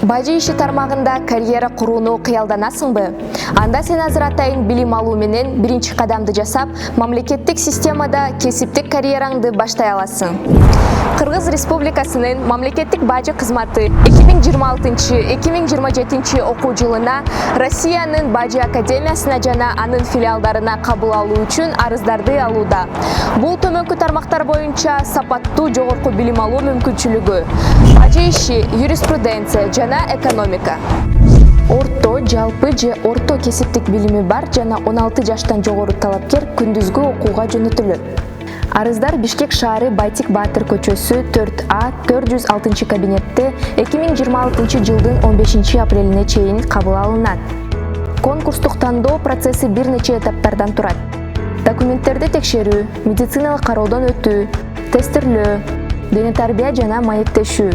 Бажы иши тармагында карьера курууну кыялданасыңбы? Анда сен азыр атайын билим алуу менен биринчи кадамды жасап, мамлекеттик системада кесиптик карьераңды баштай аласың. Кыргыз Республикасынын мамлекеттик бажы кызматы 2026-2027 окуу жылына Россиянын Бажы Академиясына жана анын филиалдарына кабыл алуу үчүн арыздарды алууда. Бул төмөнкү тармактар боюнча сапаттуу жогорку билим алуу мүмкүнчүлүгү, бажы иши, юриспруденция жана экономика. Орто, жалпы же орто кесиптик билими бар жана 16 жаштан жогору талапкер күндүзгү окууга жөнөтүлөт. Арыздар Бишкек шаары Байтик Баатыр көчөсү 4А 406 кабинетте 2026 жылдын 15 апрелине чейин кабыл алынат. Конкурстук тандоо процесси бир нече этаптардан турат. Документтерди текшерүү, медициналык кароодон өтүү, тестирлөө, дене тарбия жана маектешүү.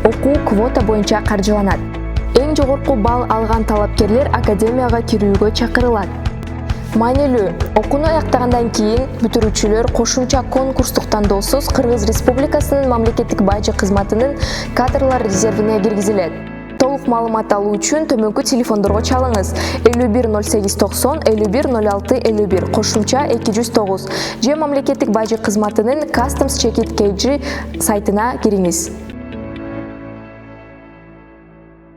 Окуу квота боюнча каржыланат. Эң жогорку балл алган талапкерлер академияга кирүүгө чакырылат. Маанилүү, окууну аяктагандан кийин бүтүрүүчүлөр кошумча конкурстук тандоосуз Кыргыз Республикасынын мамлекеттик бажы кызматынын кадрлар резервине киргизилет. Толук маалымат алуу үчүн төмөнкү телефондорго чалыңыз: 510890 510651 кошумча 209 же мамлекеттик бажы кызматынын Customs Check It KG сайтына кириңиз.